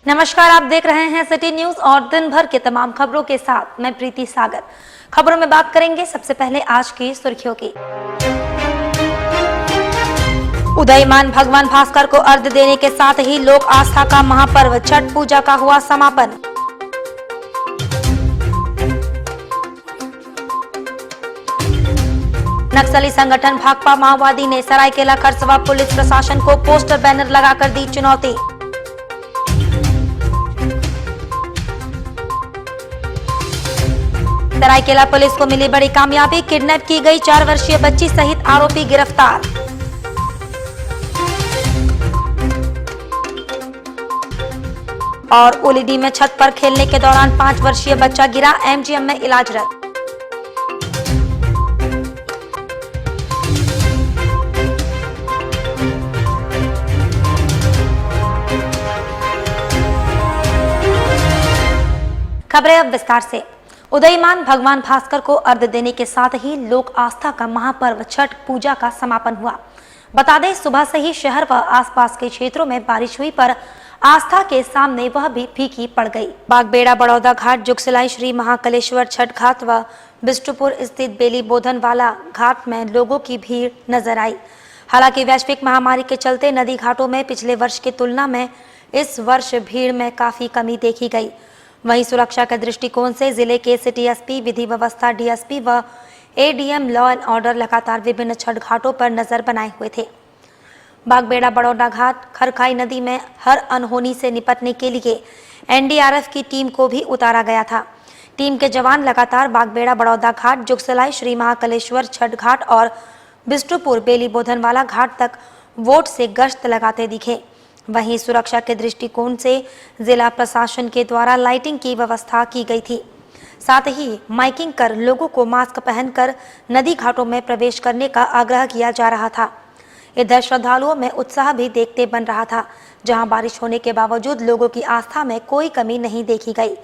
नमस्कार, आप देख रहे हैं सिटी न्यूज और दिन भर के तमाम खबरों के साथ मैं प्रीति सागर। खबरों में बात करेंगे सबसे पहले आज की सुर्खियों की। उदयमान भगवान भास्कर को अर्घ्य देने के साथ ही लोक आस्था का महापर्व छठ पूजा का हुआ समापन। नक्सली संगठन भाकपा माओवादी ने सरायकेला खरसवा पुलिस प्रशासन को पोस्टर बैनर लगाकर दी चुनौती। सरायकेला पुलिस को मिली बड़ी कामयाबी, किडनैप की गई 4 वर्षीय बच्ची सहित आरोपी गिरफ्तार। और ओलीडी में छत पर खेलने के दौरान 5 वर्षीय बच्चा गिरा, एमजीएम में इलाजरत। खबरें अब विस्तार से। उदयमान भगवान भास्कर को अर्घ्य देने के साथ ही लोक आस्था का महापर्व छठ पूजा का समापन हुआ। बता दें, सुबह से ही शहर व आसपास के क्षेत्रों में बारिश हुई, पर आस्था के सामने वह भी फीकी पड़ गई। बागबेड़ा बड़ौदा घाट, जुगसलाई श्री महाकालेश्वर छठ घाट व बिष्टुपुर स्थित बेली बोधन वाला घाट में लोगों की भीड़ नजर आई। हालांकि वैश्विक महामारी के चलते नदी घाटों में पिछले वर्ष की तुलना में इस वर्ष भीड़ में काफी कमी देखी गई। वहीं सुरक्षा के दृष्टिकोण से जिले के सिटी एसपी, विधि व्यवस्था डीएसपी व एडीएम लॉ एंड ऑर्डर लगातार विभिन्न छठ घाटों पर नजर बनाए हुए थे। बागबेड़ा बड़ौदा घाट, खरखाई नदी में हर अनहोनी से निपटने के लिए एनडीआरएफ की टीम को भी उतारा गया था। टीम के जवान लगातार बागबेड़ा बड़ौदा घाट, जुगसलाई श्री महाकालेश्वर छठ घाट और बिष्टुपुर बेली बोधनवाला घाट तक वोट से गश्त लगाते दिखे। वहीं सुरक्षा के दृष्टिकोण से जिला प्रशासन के द्वारा लाइटिंग की व्यवस्था की गई थी। साथ ही माइकिंग कर लोगों को मास्क पहनकर नदी घाटों में प्रवेश करने का आग्रह किया जा रहा था। इधर श्रद्धालुओं में उत्साह भी देखते बन रहा था, जहां बारिश होने के बावजूद लोगों की आस्था में कोई कमी नहीं देखी गई।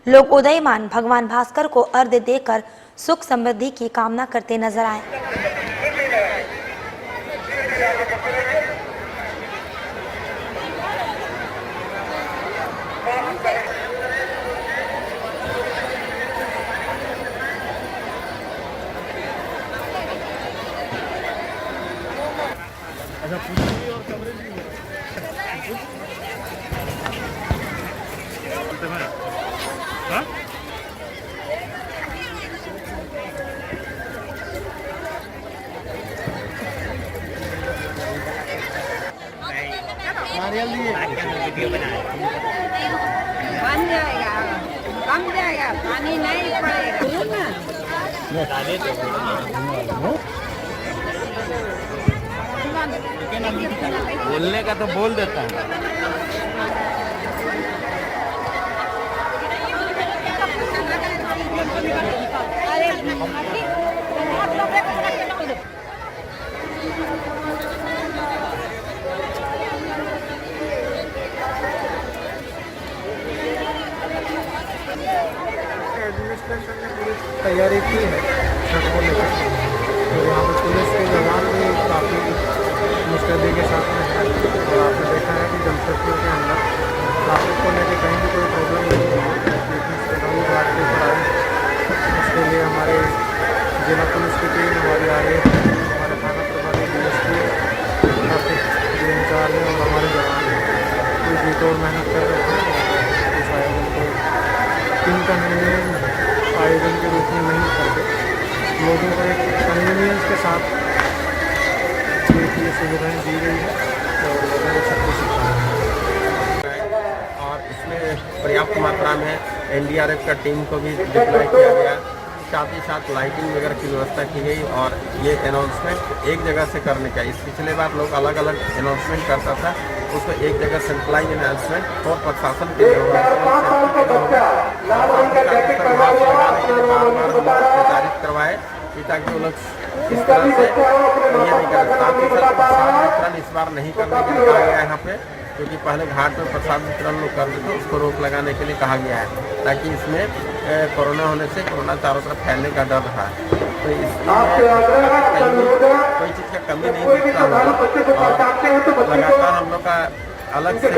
लोग उदयमान भगवान भास्कर को अर्घ्य देकर सुख समृद्धि की कामना करते नजर आए। बन जाएगा, कम जाएगा, पानी नहीं पड़ेगा। बोलने का तो बोल देता है। एडमिनिस्ट्रेशन ने पूरी तैयारी की है छठ को लेकर, तो यहाँ पर पुलिस के जवान भी काफ़ी मुस्तैदी के साथ में है। और आपने देखा है कि जमशेदपुर के अंदर ट्रैफिक को लेकर कहीं भी कोई प्रॉब्लम नहीं है। लेकिन श्रद्धालु घाट के ऊपर आए, उसके लिए हमारे जिला पुलिस की टीम हमारी आगे, हमारे थाना प्रभारी डीएसपी, ट्रैफिक जो इंचार्ज है और हमारे जवान कोई जी तोड़ मेहनत कर रहे हैं। इस आयोजन को इनकन्वीनियंस आयोजन के रूप में नहीं करके लोगों को एक कन्वीनियंस के साथ ये सुविधाएँ दी गई है और लोगों को सब कुछ और इसमें पर्याप्त मात्रा में एनडीआरएफ का टीम को भी डिप्लॉय किया गया। साथ ही साथ लाइटिंग वगैरह की व्यवस्था की गई और ये अनाउंसमेंट एक जगह से करने का, इस पिछले बार लोग अलग अलग अनाउंसमेंट करता था, उसको एक जगह सेंट्रलाइज अनाउंसमेंट और प्रशासन के प्रचारित करवाए ताकि वो लोग इस तरह से ये नहीं कर। साथ ही साथ प्रसाद वितरण इस बार नहीं करने के लिए कहा गया है यहाँ पे, क्योंकि पहले घाट में प्रसाद वितरण लोग करते थे, उसको रोक लगाने के लिए कहा गया है, ताकि इसमें कोरोना होने से कोरोना चारों तरफ फैलने का डर रहा है। तो इसलिए कोई चीज़ का कमी नहीं दिखता है और लगातार हम लोग का अलग से एक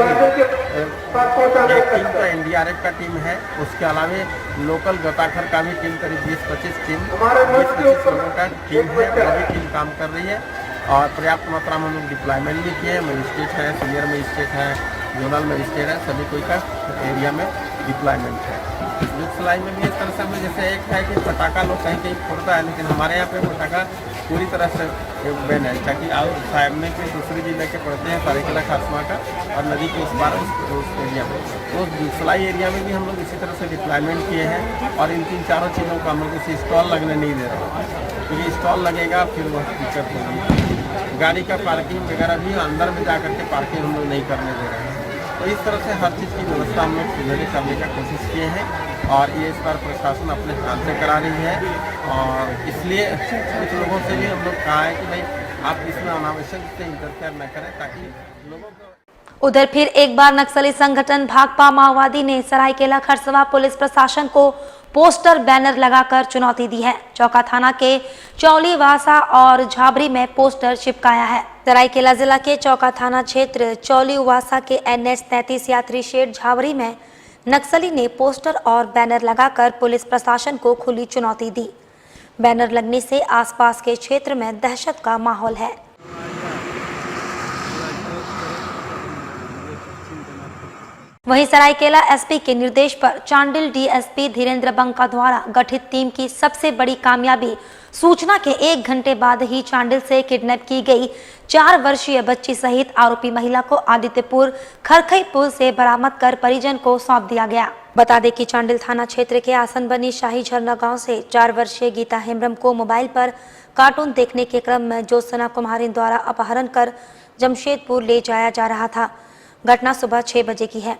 टीम तो एनडीआरएफ का टीम है, उसके अलावा लोकल गोताखोर का भी टीम, करीब 20-25 लोगों का टीम है, वो भी टीम काम कर रही है। और पर्याप्त मात्रा में हम लोग डिप्लॉयमेंट भी किए हैं। मजिस्ट्रेट है, सीनियर मजिस्ट्रेट है, जोनल मजिस्ट्रेट है, सभी कोई का एरिया में डिप्लॉयमेंट है। लुक सिलाई में भी इस तरह से हम जैसे एक है कि पटाखा लोग कहीं कहीं फोड़ता है, लेकिन हमारे यहाँ पे पटाखा पूरी तरह से बैन है, ताकि और सामने के दूसरी जिले के पड़ते हैं सरायकेला खासमा का और नदी के उस पार उस एरिया में, तो सिलाई एरिया में भी हम लोग इसी तरह से डिप्लॉयमेंट किए हैं। और इन 3-4 चीज़ों को हम लोग इसी स्टॉल लगने नहीं दे रहे हैं, क्योंकि स्टॉल लगेगा फिर वह दिक्कत होगी। गाड़ी का पार्किंग वगैरह भी अंदर में जा करके पार्किंग हम लोग नहीं करने दे रहे हैं। तो इस तरह से हर चीज़ की व्यवस्था हम लोग सुधारे करने का कोशिश किए हैं और ये इस बार प्रशासन अपने हाथ से करा रही है। और इसलिए कुछ लोगों से भी हम लोग कहा है कि भाई आप इसमें अनावश्यक से इंटरफेयर न करें, ताकि लोगों को। उधर फिर एक बार नक्सली संगठन भाकपा माओवादी ने सरायकेला खरसवा पुलिस प्रशासन को पोस्टर बैनर लगाकर चुनौती दी है। चौका थाना के चौलीवासा और झाबरी में पोस्टर चिपकाया है। सरायकेला जिला के चौका थाना क्षेत्र चौलीवासा के NH 33 यात्री शेड झाबरी में नक्सली ने पोस्टर और बैनर लगाकर पुलिस प्रशासन को खुली चुनौती दी। बैनर लगने से आसपास के क्षेत्र में दहशत का माहौल है। वहीं सरायकेला एसपी के निर्देश पर चांडिल डीएसपी धीरेन्द्र बंका द्वारा गठित टीम की सबसे बड़ी कामयाबी सूचना के 1 घंटे बाद ही चांडिल से किडनैप की गई 4 वर्षीय बच्ची सहित आरोपी महिला को आदित्यपुर खरखई पुल से बरामद कर परिजन को सौंप दिया गया। बता दें कि चांडिल थाना क्षेत्र के आसनबनी शाही झरना गांव से 4 वर्षीय गीता हेम्ब्रम को मोबाइल पर कार्टून देखने के क्रम में ज्योत्सना कुमारी द्वारा अपहरण कर जमशेदपुर ले जाया जा रहा था। घटना सुबह 6 बजे की है।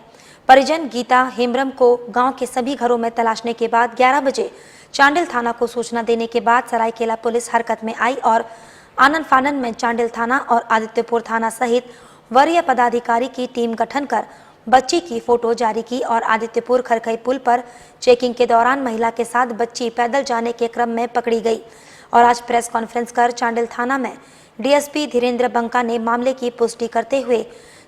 परिजन गीता हेम्ब्रम को गांव के सभी घरों में तलाशने के बाद 11 बजे चांडिल थाना को सूचना देने के बाद सरायकेला पुलिस हरकत में आई और आनन फानन में चांडिल थाना और आदित्यपुर थाना सहित वरीय पदाधिकारी की टीम गठन कर बच्ची की फोटो जारी की और आदित्यपुर खरखई पुल पर चेकिंग के दौरान महिला के साथ बच्ची पैदल जाने के क्रम में पकड़ी गई। और आज प्रेस कॉन्फ्रेंस कर चांडिल थाना में डीएसपी धीरेन्द्र बंका ने मामले की पुष्टि करते हुए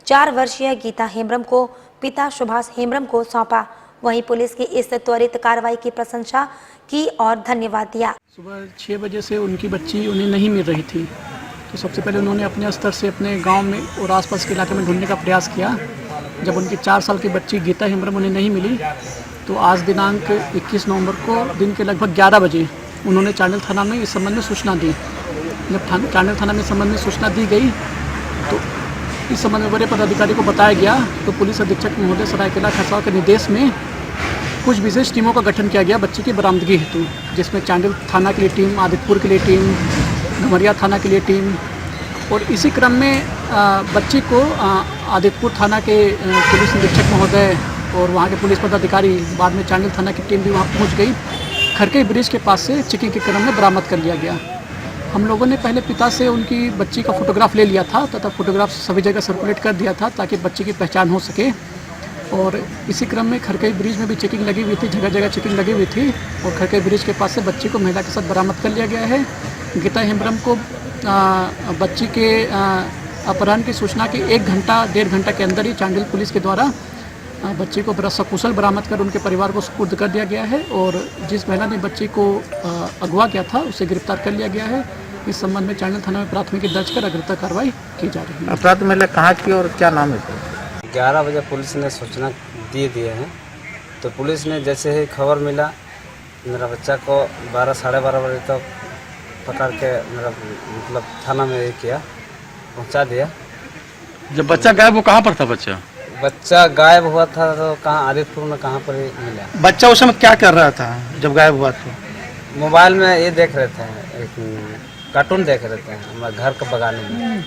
4 वर्षीय गीता हेम्ब्रम को पिता सुभाष हेम्ब्रम को सौंपा। वहीं पुलिस की इस त्वरित कार्रवाई की प्रशंसा की और धन्यवाद दिया। सुबह 6 बजे से उनकी बच्ची उन्हें नहीं मिल रही थी, तो सबसे पहले उन्होंने अपने स्तर से अपने गांव में और आसपास के इलाके में ढूंढने का प्रयास किया। जब उनकी 4 साल की बच्ची गीता हेम्ब्रम उन्हें नहीं मिली, तो आज दिनांक 21 नवंबर को दिन के लगभग 11 बजे उन्होंने चांडिल थाना में इस संबंध में सूचना दी। जब चांडिल थाना में इस संबंध में सूचना दी गई, तो इस संबंध में वरीय पदाधिकारी को बताया गया, तो पुलिस अधीक्षक महोदय सरायकेला खरसवा के निर्देश में कुछ विशेष टीमों का गठन किया गया बच्ची की बरामदगी हेतु, जिसमें चांडिल थाना के लिए टीम, आदित्यपुर के लिए टीम, डुमरिया थाना के लिए टीम। और इसी क्रम में बच्ची को आदित्यपुर थाना के पुलिस निरीक्षक महोदय और वहाँ के पुलिस पदाधिकारी, बाद में चांडिल थाना की टीम भी वहाँ पहुँच गई। खरकई ब्रिज के पास से चेकिंग के क्रम में बरामद कर लिया गया। हम लोगों ने पहले पिता से उनकी बच्ची का फोटोग्राफ ले लिया था तथा फोटोग्राफ सभी जगह सर्कुलेट कर दिया था ताकि बच्ची की पहचान हो सके। और इसी क्रम में खरकई ब्रिज में भी चेकिंग लगी हुई थी, जगह जगह चेकिंग लगी हुई थी और खरकई ब्रिज के पास से बच्ची को महिला के साथ बरामद कर लिया गया है। गीता हेम्ब्रम को बच्ची के अपहरण की सूचना के 1-1.5 घंटा के अंदर ही चांडिल पुलिस के द्वारा बच्ची को सकुशल बरामद कर उनके परिवार को सुपुर्द कर दिया गया है और जिस महिला ने बच्ची को अगवा किया था उसे गिरफ्तार कर लिया गया है। इस संबंध में चांडिल थाना में प्राथमिकी दर्ज कर अग्रिम कार्रवाई की जा रही है। अपराध महिला कहाँ की और क्या नाम है? 11 बजे पुलिस ने सूचना दिए हैं, तो पुलिस ने जैसे ही खबर मिला, मेरा बच्चा को 12-12:30 बजे तक पकड़ के मेरा मतलब थाना में ये किया, पहुंचा दिया। जब बच्चा गायब वो कहाँ पर था? बच्चा गायब हुआ था तो कहाँ आदित्यपुर में कहाँ पर ही मिला। बच्चा उस समय क्या कर रहा था जब गायब हुआ? तो मोबाइल में ये देख रहे थे, एक कार्टून देख रहे थे हमारे घर के बगल में।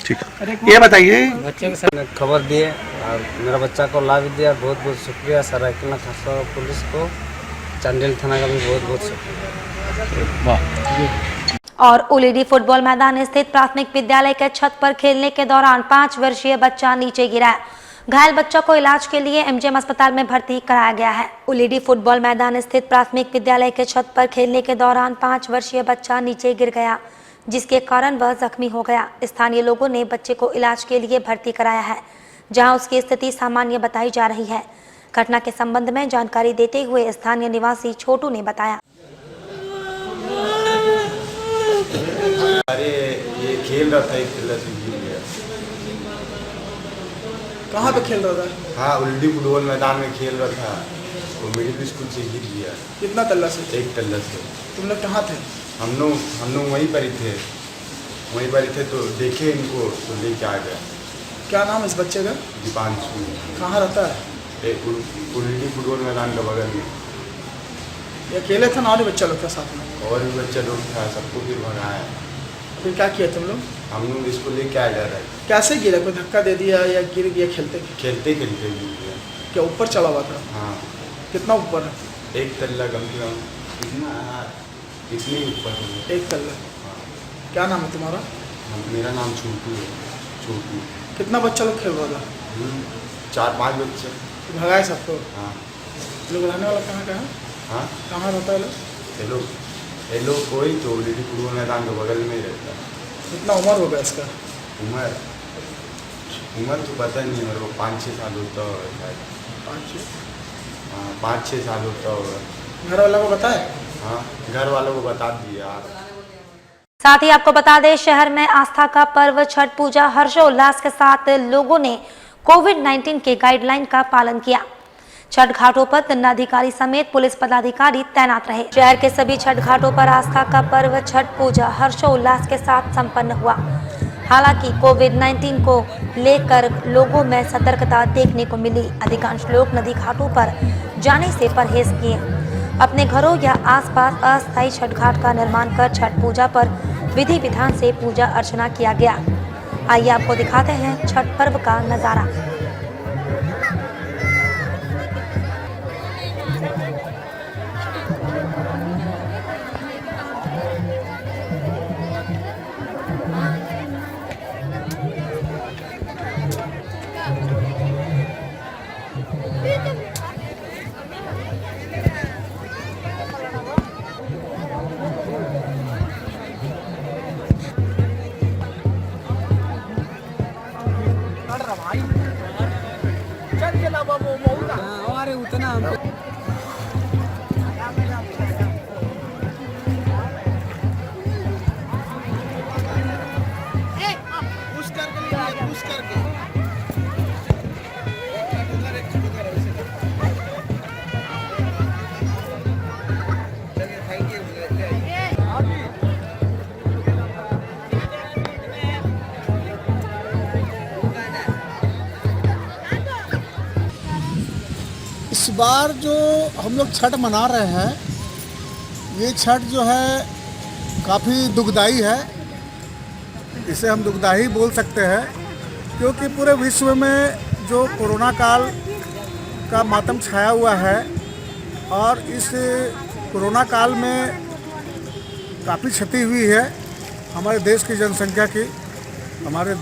ठीक है, ये बताइए। बच्चे के साथ खबर दिए और मेरा बच्चा को ला भी दिया। बहुत बहुत शुक्रिया सरायकेला खरसवा पुलिस को, चांडिल थाना का भी बहुत बहुत शुक्रिया। और उलेडी फुटबॉल मैदान स्थित प्राथमिक विद्यालय के छत पर खेलने के दौरान 5 वर्षीय बच्चा नीचे गिरा। घायल बच्चा को इलाज के लिए एमजीएम अस्पताल में भर्ती कराया गया है। उलेडी फुटबॉल मैदान स्थित प्राथमिक विद्यालय के छत पर खेलने के दौरान 5 वर्षीय बच्चा नीचे गिर गया, जिसके कारण वह जख्मी हो गया। स्थानीय लोगों ने बच्चे को इलाज के लिए भर्ती कराया है, जहां उसकी स्थिति सामान्य बताई जा रही है। घटना के संबंध में जानकारी देते हुए स्थानीय निवासी छोटू ने बताया। अरे ये खेल रहा था, एक खेल से गिर गया। कहाँ पे खेल रहा था? हाँ, उल्टी फुटबॉल मैदान में खेल रहा था, वो मिडिल स्कूल से गिर गया। कितना तल्ला से? एक तल्ला से। तुम लोग कहाँ थे? हम लोग वहीं पर ही थे तो देखे इनको तो लेके आ गया। क्या नाम है इस बच्चे का? दीपांशु। कहाँ रहता है? एक उल्टी फुटबॉल मैदान के बगल में। ये अकेले था ना और भी बच्चा लोग था साथ में? और भी बच्चा लोग था, सबको फिर भगाया। फिर क्या किया तुम लोग? हम लोग इसको लेके आ जा रहे। कैसे गिरा? कोई धक्का दे दिया या गिर गया खेलते? खेलते गिर गया। क्या ऊपर चढ़ा हुआ था? हाँ। कितना ऊपर है? एक तल्ला कम से कम इतनी ऊपर है। एक तल्ला। क्या नाम है तुम्हारा? मेरा नाम छोटू है। छोटू। कितना बच्चा लोग खेल रहा था? 4-5 बच्चे। भगाए सबको? हाँ। लोग रहने वाला कहाँ का है? हाँ, कहाँ रहता है लोग? ये लोग कोई तो उल्टी फुटबॉल मैदान के बगल में ही रहता है। कितना उम्र हो गया इसका? उम्र तो पता नहीं मेरे को, 5-6 साल होता होगा शायद। 5-6? हाँ, 5-6 साल होता होगा। घर वालों को बताए? हाँ, घर वालों को बता दिया। साथ ही आपको बता दें, शहर में आस्था का पर्व छठ पूजा हर्षोल्लास के साथ लोगों ने कोविड-19 के गाइडलाइन का पालन किया। छठ घाटों पर दंडाधिकारी समेत पुलिस पदाधिकारी तैनात रहे। शहर के सभी छठ घाटों पर आस्था का पर्व छठ पूजा हर्षोल्लास के साथ संपन्न हुआ। हालांकि कोविड-19 को लेकर लोगों में सतर्कता देखने को मिली। अधिकांश लोग नदी घाटों पर जाने से परहेज किए। अपने घरों या आसपास अस्थायी छठ घाट का निर्माण कर छठ पूजा पर विधि विधान से पूजा अर्चना किया गया। आइए आपको दिखाते हैं छठ पर्व का नजारा। इस बार जो हम लोग छठ मना रहे हैं, ये छठ जो है काफ़ी दुखदाई है। इसे हम दुखदाई बोल सकते हैं, क्योंकि पूरे विश्व में जो कोरोना काल का मातम छाया हुआ है और इस कोरोना काल में काफ़ी क्षति हुई है हमारे देश की जनसंख्या की, हमारे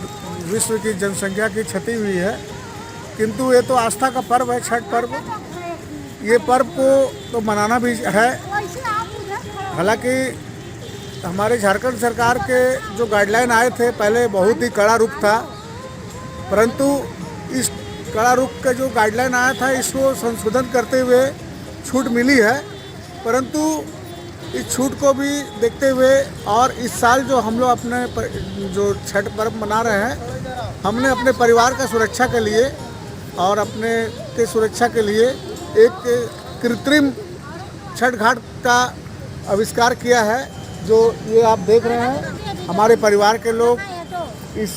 विश्व की जनसंख्या की क्षति हुई है। किंतु ये तो आस्था का पर्व है, छठ पर्व। ये पर्व को तो मनाना भी है। हालांकि हमारे झारखंड सरकार के जो गाइडलाइन आए थे पहले बहुत ही कड़ा रुख था, परंतु इस कड़ा रुख का जो गाइडलाइन आया था इसको संशोधन करते हुए छूट मिली है। परंतु इस छूट को भी देखते हुए और इस साल जो हम लोग अपने जो छठ पर्व मना रहे हैं, हमने अपने परिवार का सुरक्षा के लिए और अपने के सुरक्षा के लिए एक कृत्रिम छठ घाट का आविष्कार किया है। जो ये आप देख रहे हैं, हमारे परिवार के लोग इस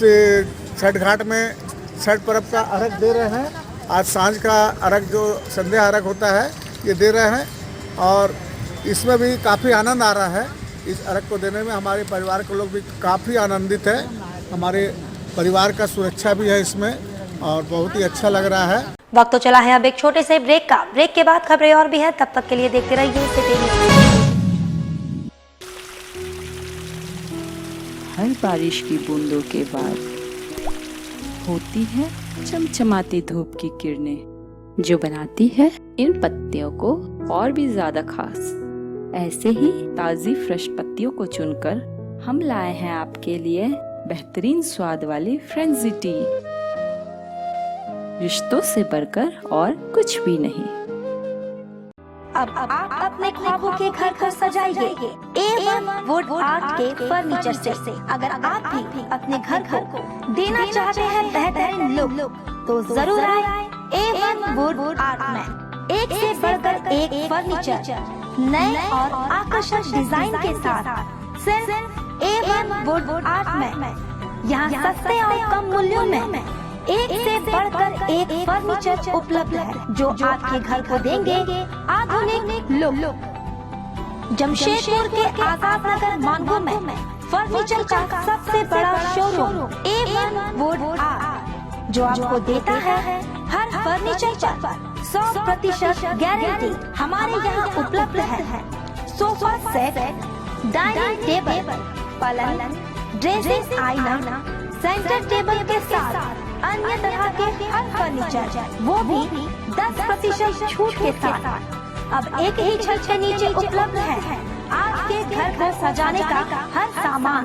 छठ घाट में छठ पर्व का अर्घ दे रहे हैं। आज सांझ का अर्घ जो संध्या अर्घ होता है ये दे रहे हैं और इसमें भी काफ़ी आनंद आ रहा है। इस अर्घ को देने में हमारे परिवार के लोग भी काफ़ी आनंदित है। हमारे परिवार का सुरक्षा भी है इसमें और बहुत ही अच्छा लग रहा है। वक्त तो चला है अब एक छोटे से ब्रेक का। ब्रेक के बाद खबरें और भी है, तब तक के लिए देखते रहिए सिटी न्यूज़। हर बारिश की बूंदों के बाद होती है चमचमाती धूप की किरणें, जो बनाती है इन पत्तियों को और भी ज्यादा खास। ऐसे ही ताज़ी फ्रेश पत्तियों को चुनकर हम लाए हैं आपके लिए बेहतरीन स्वाद वाली फ्रेंजी टी। रिश्तों से बढ़कर और कुछ भी नहीं। अब आप अपने ख्वाबों के घर को सजाइए A1 वुड आर्ट के फर्नीचर से। अगर आप भी अपने घर को देना चाहते हैं बेहतरीन लुक, तो जरूर आए A1 वुड आर्ट में। एक से बढ़कर एक फर्नीचर नए और आकर्षक डिजाइन के साथ सिर्फ A1 वुड आर्ट में। यहाँ सस्ते और कम मूल्यों में एक से बढ़कर एक फर्नीचर उपलब्ध है, जो आपके घर को देंगे आधुनिक लुक। जमशेदपुर के आजाद नगर मांगो में फर्नीचर का सबसे बड़ा शोरूम A1 वुड आर्ट, जो आपको देता है हर फर्नीचर पर 100% गारंटी। हमारे यहाँ उपलब्ध है सोफा सेट, डाइनिंग टेबल, पलंग, ड्रेसिंग आईना, सेंटर टेबल के साथ अन्य तरह के हर फर्नीचर, वो भी 10% छूट के साथ। अब एक ही छत के नीचे उपलब्ध है आपके घर को सजाने का हर सामान।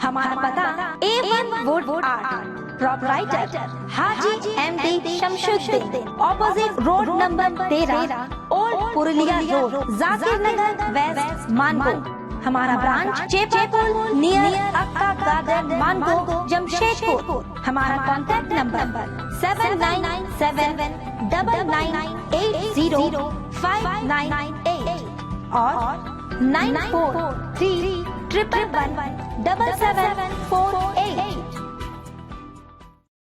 हमारा पता A1 wood art, proprietor Haji MD Shamshuddin, opposite road number 13, old Purulia road, Zakir Nagar west, Mango. हमारा branch Chepapul near Akka garden, Mango, Jamshedpur. हमारा कॉन्टैक्ट नंबर 799799805998 और 9431117748।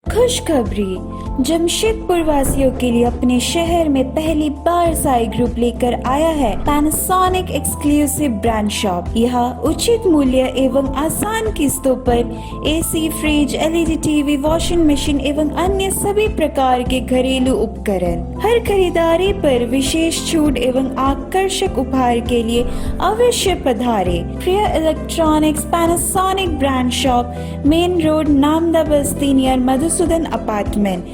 खुशखबरी, जमशेदपुर वासियों के लिए अपने शहर में पहली बार साई ग्रुप लेकर आया है पैनासोनिक एक्सक्लूसिव ब्रांड शॉप। यहाँ उचित मूल्य एवं आसान किस्तों पर AC, fridge, LED TV, washing machine एवं अन्य सभी प्रकार के घरेलू उपकरण। हर खरीदारी पर विशेष छूट एवं आकर्षक उपहार के लिए अवश्य पधारे। Priya electronics Panasonic brand shop, main road, Namda Basti near Madhusudan apartment.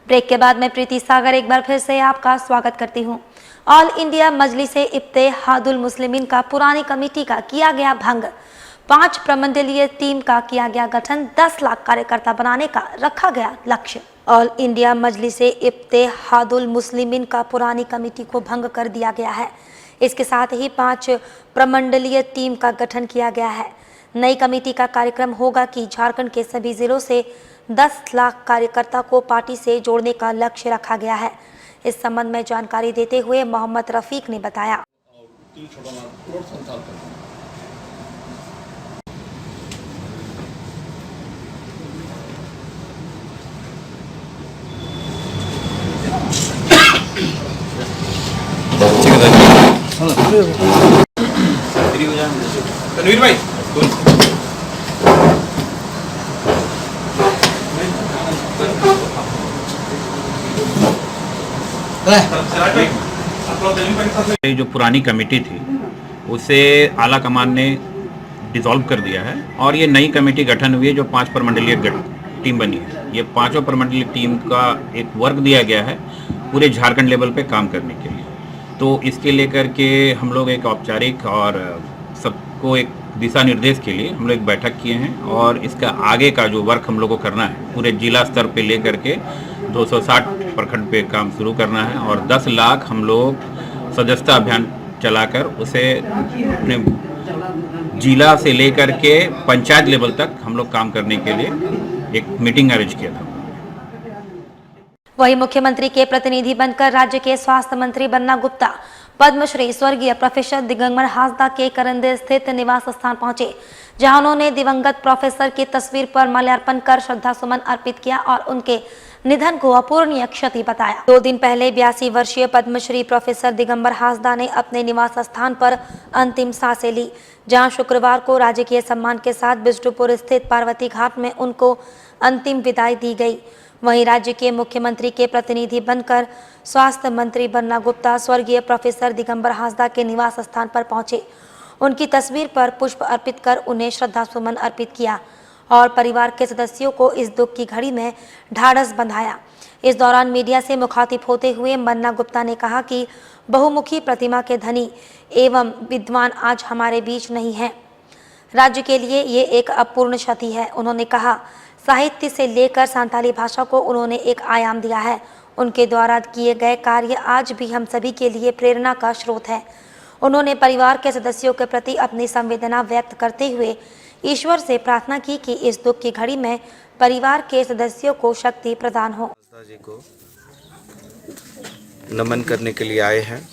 Break के बाद मैं प्रीति सागर एक बार फिर से आपका स्वागत करती हूं। ऑल इंडिया मजलिस इत्तेहादुल मुस्लिमीन का पुरानी कमेटी का किया गया भंग। 5 प्रमंडलीय टीम का किया गया गठन। 10 लाख कार्यकर्ता बनाने का रखा गया लक्ष्य। ऑल इंडिया मजलिस इत्तेहादुल मुस्लिमीन का पुरानी कमेटी को भंग कर दिया गया है। इसके साथ ही 5 प्रमंडलीय टीम का गठन किया गया है। नई कमेटी का कार्यक्रम होगा कि झारखंड के सभी जिलों से 10 लाख कार्यकर्ता को पार्टी से जोड़ने का लक्ष्य रखा गया है। इस संबंध में जानकारी देते हुए मोहम्मद रफीक ने बताया। तनवीर भाई जो पुरानी कमेटी थी उसे आला कमान ने डिसॉल्व कर दिया है और ये नई कमेटी गठन हुई है जो 5 प्रमंडलीय टीम बनी है। ये 5 प्रमंडलीय टीम का एक वर्क दिया गया है पूरे झारखंड लेवल पे काम करने के लिए। तो इसके लेकर के हम लोग एक औपचारिक और सबको एक दिशा निर्देश के लिए हम लोग एक बैठक किए हैं और इसका आगे का जो वर्क हम लोग को करना है पूरे जिला स्तर पे लेकर के 260 प्रखंड पे काम शुरू करना है और 10 लाख हम लोग सदस्यता अभियान चलाकर उसे अपने जिला से लेकर के पंचायत लेवल तक हम लोग काम करने के लिए एक मीटिंग अरेंज किया था। वहीं मुख्यमंत्री के प्रतिनिधि बनकर राज्य के स्वास्थ्य मंत्री बन्ना गुप्ता पद्मश्री स्वर्गीय प्रोफेसर दिगंबर हांसदा के करंदे स्थित निवास स्थान पहुंचे, जहां उन्होंने दिवंगत प्रोफेसर की तस्वीर पर माल्यार्पण कर श्रद्धा सुमन अर्पित किया और उनके निधन को अपूरणीय क्षति बताया। 2 दिन पहले 82 वर्षीय पद्मश्री प्रोफेसर दिगंबर हांसदा ने अपने निवास स्थान पर अंतिम सांसें ली, जहां शुक्रवार को राजकीय सम्मान के साथ बिष्टुपुर स्थित पार्वती घाट में उनको अंतिम विदाई दी गई। वहीं राज्य के मुख्यमंत्री के प्रतिनिधि बनकर स्वास्थ्य मंत्री बन्ना गुप्ता स्वर्गीय प्रोफेसर दिगंबर हांसदा के निवास स्थान पर पहुंचे, उनकी तस्वीर पर पुष्प अर्पित कर उन्हें श्रद्धा सुमन अर्पित किया और परिवार के सदस्यों को इस दुख की घड़ी में ढाढ़स बंधाया। इस दौरान मीडिया से मुखातिब होते हुए बन्ना गुप्ता ने कहा कि बहुमुखी प्रतिमा के धनी एवं विद्वान आज हमारे बीच नहीं हैं। राज्य के लिए ये एक अपूर्ण क्षति है। उन्होंने कहा, साहित्य से लेकर संताली भाषा को उन्होंने एक आयाम दिया है। उनके द्वारा किए गए कार्य आज भी हम सभी के लिए प्रेरणा का स्रोत है। उन्होंने परिवार के सदस्यों के प्रति अपनी संवेदना व्यक्त करते हुए ईश्वर से प्रार्थना की कि इस दुख की घड़ी में परिवार के सदस्यों को शक्ति प्रदान हो। जी को नमन करने के लिए आए हैं।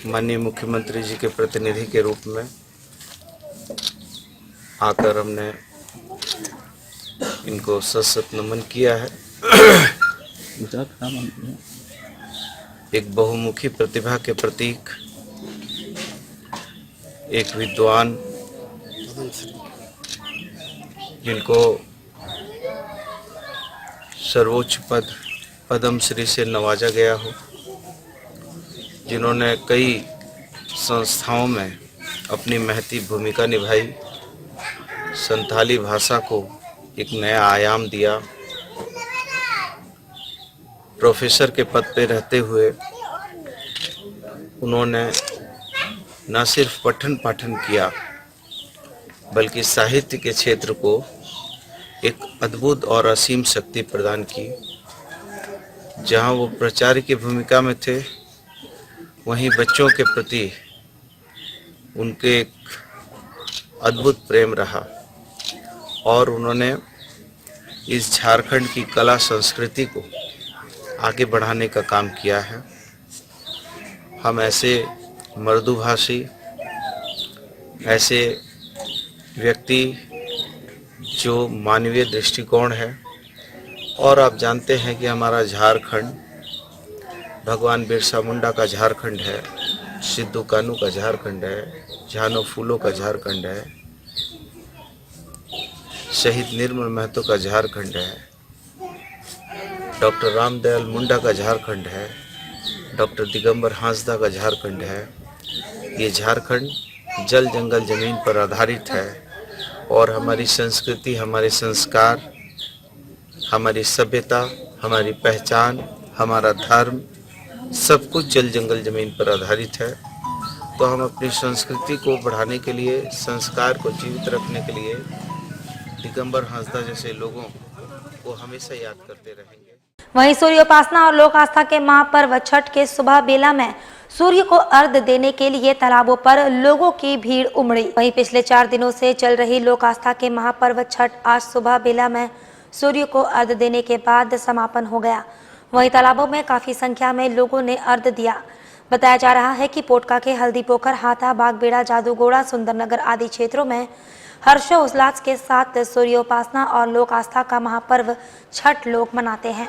माननीय मुख्यमंत्री जी के प्रतिनिधि के रूप में आकर हमने इनको सत नमन किया है। एक बहुमुखी प्रतिभा के प्रतीक, एक विद्वान जिनको सर्वोच्च पद पद्मश्री से नवाजा गया हो, जिन्होंने कई संस्थाओं में अपनी महती भूमिका निभाई, संथाली भाषा को एक नया आयाम दिया। प्रोफेसर के पद पे रहते हुए उन्होंने न सिर्फ पठन पाठन किया बल्कि साहित्य के क्षेत्र को एक अद्भुत और असीम शक्ति प्रदान की। जहां वो प्राचार्य की भूमिका में थे, वहीं बच्चों के प्रति उनके एक अद्भुत प्रेम रहा और उन्होंने इस झारखंड की कला संस्कृति को आगे बढ़ाने का काम किया है। हम ऐसे मृदुभाषी, ऐसे व्यक्ति जो मानवीय दृष्टिकोण है, और आप जानते हैं कि हमारा झारखंड भगवान बिरसा मुंडा का झारखंड है, सिद्धू कानू का झारखंड है, झानो फूलों का झारखंड है, शहीद निर्मल महतो का झारखंड है, डॉक्टर रामदयाल मुंडा का झारखंड है, डॉक्टर दिगंबर हांसदा का झारखंड है। ये झारखंड जल जंगल जमीन पर आधारित है और हमारी संस्कृति, हमारे संस्कार, हमारी सभ्यता, हमारी पहचान, हमारा धर्म सब कुछ जल जंगल जमीन पर आधारित है। तो हम अपनी संस्कृति को बढ़ाने के लिए, संस्कार को जीवित रखने के लिए दिगंबर हांसदा जैसे लोगों को हमेशा याद करते रहेंगे। वहीं सूर्योपासना और लोक आस्था के महापर्व छठ के सुबह बेला में सूर्य को अर्घ्य देने के लिए तालाबों पर लोगों की भीड़ उमड़ी। वहीं पिछले 4 दिनों से चल रही लोक आस्था के महापर्व छठ आज सुबह बेला में सूर्य को अर्घ्य देने के बाद समापन हो गया। वहीं तालाबों में काफी संख्या में लोगों ने अर्घ्य दिया। बताया जा रहा है कि पोटका के हल्दी पोखर, हाथा, बागबेड़ा, जादूगोड़ा, सुंदरनगर आदि क्षेत्रों में हर्षोल्लास के साथ सूर्योपासना और लोक आस्था का महापर्व छठ लोग मनाते हैं।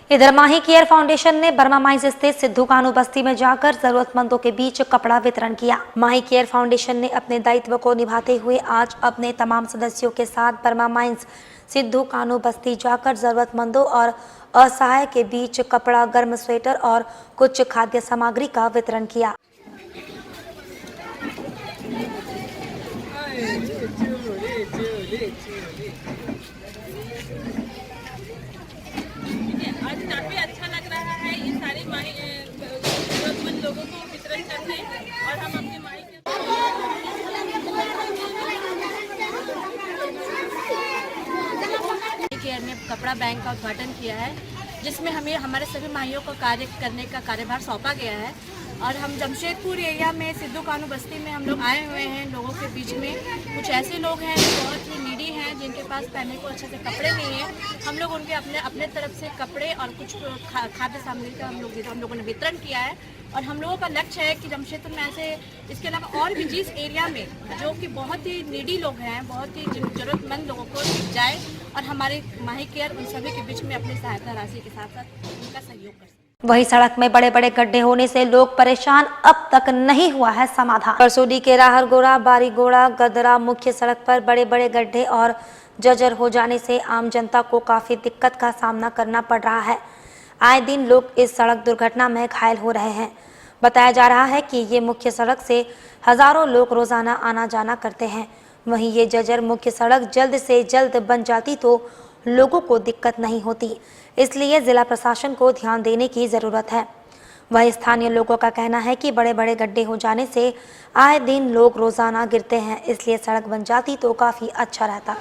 इधर माही केयर फाउंडेशन ने बर्मा माइंस स्थित सिद्धू कानू बस्ती में जाकर जरूरतमंदों के बीच कपड़ा वितरण किया। माही केयर फाउंडेशन ने अपने दायित्व को निभाते हुए आज अपने तमाम सदस्यों के साथ बर्मा माइंस सिद्धू कानू बस्ती जाकर जरूरतमंदों और असहाय के बीच कपड़ा, गर्म स्वेटर और कुछ खाद्य सामग्री का वितरण किया। आज काफी अच्छा लग रहा है ये सारी माही जरूरतमंद लोगों को वितरण करने और हम अपनी माही केयर में कपड़ा बैंक का उद्घाटन किया है, जिसमें हमें हमारे सभी माहियों को कार्य करने का कार्यभार सौंपा गया है। और हम जमशेदपुर एरिया में सिद्धू कानू बस्ती में हम लोग आए हुए हैं। लोगों के बीच में कुछ ऐसे लोग हैं जो बहुत ही नीडी हैं, जिनके पास पहनने को अच्छे से कपड़े नहीं हैं। हम लोग उनके अपने तरफ से कपड़े और कुछ खाद्य सामग्री का हम लोगों ने वितरण किया है। और हम लोगों का लक्ष्य है कि जमशेदपुर में ऐसे इसके अलावा और भी जिस एरिया में जो कि बहुत ही नीडी लोग हैं, बहुत ही जरूरतमंद लोगों को जाए और हमारे माही केयर उन सभी के बीच में अपनी सहायता राशि के साथ साथ उनका सहयोग कर सके। वही सड़क में बड़े बड़े गड्ढे होने से लोग परेशान, अब तक नहीं हुआ है समाधान। परसोडी के राहरगोड़ा, बारीगोड़ा, गदरा मुख्य सड़क पर बड़े बड़े गड्ढे और जर्जर हो जाने से आम जनता को काफी दिक्कत का सामना करना पड़ रहा है। आए दिन लोग इस सड़क दुर्घटना में घायल हो रहे हैं। बताया जा रहा है कि ये मुख्य सड़क से हजारों लोग रोजाना आना जाना करते हैं। वहीं ये जर्जर मुख्य सड़क जल्द से जल्द बन जाती तो लोगों को दिक्कत नहीं होती, इसलिए जिला प्रशासन को ध्यान देने की जरूरत है। वहीं स्थानीय लोगों का कहना है कि बड़े बड़े गड्ढे हो जाने से आए दिन लोग रोजाना गिरते हैं, इसलिए सड़क बन जाती तो काफी अच्छा रहता।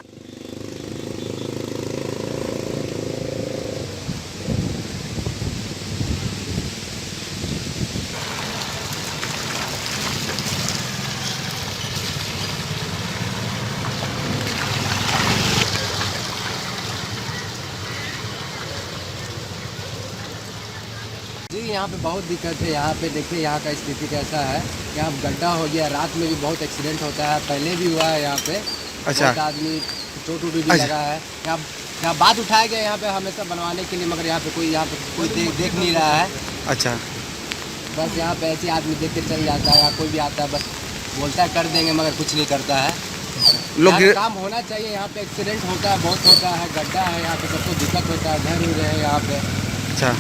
जी यहाँ पे बहुत दिक्कत है। यहाँ पे देखिए यहाँ का स्थिति कैसा है। यहाँ गड्ढा हो गया, रात में भी बहुत एक्सीडेंट होता है, पहले भी हुआ है यहाँ पे। अच्छा। बहुत आदमी चोट भी लगा है। यहाँ बात उठाया गया यहाँ पे हमेशा बनवाने के लिए, मगर यहाँ पे कोई देख नहीं रहा है। अच्छा। बस यहाँ पे ऐसे आदमी देख के चल जाता है, यहाँ कोई भी आता है बस बोलता है कर देंगे, मगर कुछ नहीं करता है। लोग काम होना चाहिए। यहाँ पे एक्सीडेंट होता है, बहुत होता है, गड्ढा है, यहाँ पे सबको दिक्कत होता है, घर उड़ रहे हैं यहाँ पे। अच्छा।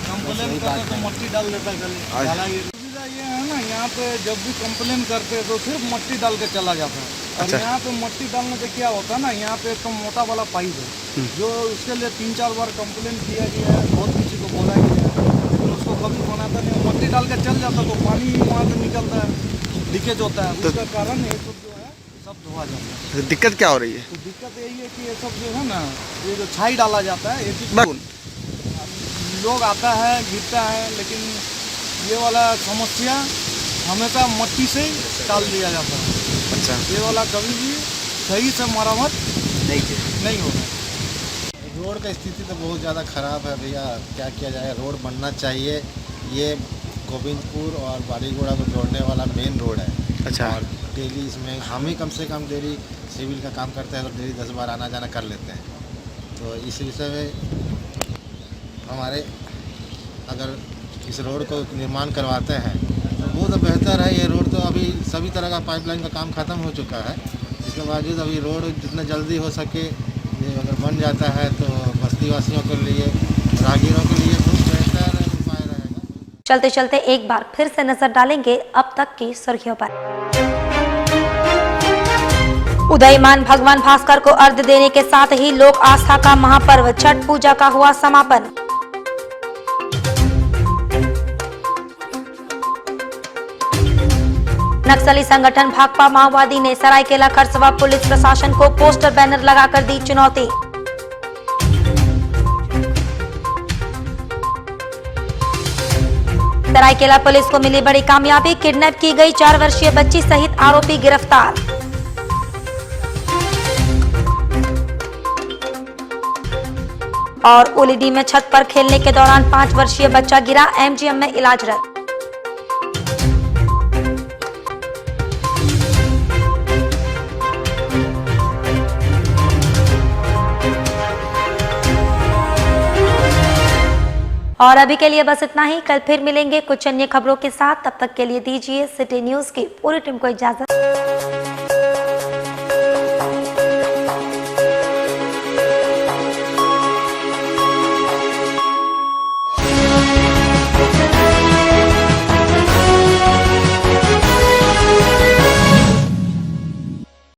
कंप्लेन करते तो मट्टी डाल देता है सुविधा ये है ना, यहाँ पे जब भी कंप्लेन करते हैं तो सिर्फ मट्टी डाल के चला जाता है। और अच्छा। यहाँ पे मट्टी डालने से क्या होता है ना, यहाँ पे एक मोटा वाला पाइप है जो उसके लिए 3-4 बार कंप्लेन किया गया है, बहुत किसी को बोला गया है, लेकिन उसको कभी बनाता नहीं। मट्टी डाल के चल जाता तो पानी वहाँ से निकलता है, लीकेज होता है, उसका कारण ये सब जो है सब धोआ जाता है। दिक्कत क्या हो रही है? तो दिक्कत यही है कि ये सब जो है ना, ये जो छाई डाला जाता है, लोग आता है गिरता है, लेकिन ये वाला समस्या हमेशा मट्टी से टाल दिया जाता है। अच्छा। ये वाला कभी भी सही से मरम्मत नहीं हो रहा। रोड का स्थिति तो बहुत ज़्यादा ख़राब है भैया, क्या किया जाए। रोड बनना चाहिए। ये गोविंदपुर और बारीगोड़ा को जोड़ने वाला मेन रोड है। अच्छा। और डेली इसमें हम ही कम से कम डेली सिविल का काम करते हैं तो डेली 10 बार आना जाना कर लेते हैं। तो इस विषय में हमारे अगर इस रोड को निर्माण करवाते हैं तो वो तो बेहतर है। ये रोड तो अभी सभी तरह का पाइपलाइन का काम ख़त्म हो चुका है, इसके बावजूद अभी रोड जितना जल्दी हो सके ये अगर बन जाता है तो बस्ती वासियों के लिए, राहगीरों के लिए बहुत बेहतर उपाय रहेगा। चलते चलते एक बार फिर से नजर डालेंगे अब तक की सुर्खियों पर। उदयमान भगवान भास्कर को अर्घ्य देने के साथ ही लोक आस्था का महापर्व छठ पूजा का हुआ समापन। नक्सली संगठन भाकपा माओवादी ने सरायकेला खरसवा पुलिस प्रशासन को पोस्टर बैनर लगाकर दी चुनौती। सरायकेला पुलिस को मिली बड़ी कामयाबी, किडनैप की गई 4 वर्षीय बच्ची सहित आरोपी गिरफ्तार। और ओलीडी में छत पर खेलने के दौरान 5 वर्षीय बच्चा गिरा, एमजीएम में इलाजरत। और अभी के लिए बस इतना ही। कल फिर मिलेंगे कुछ अन्य खबरों के साथ। तब तक के लिए दीजिए सिटी न्यूज की पूरी टीम को इजाजत।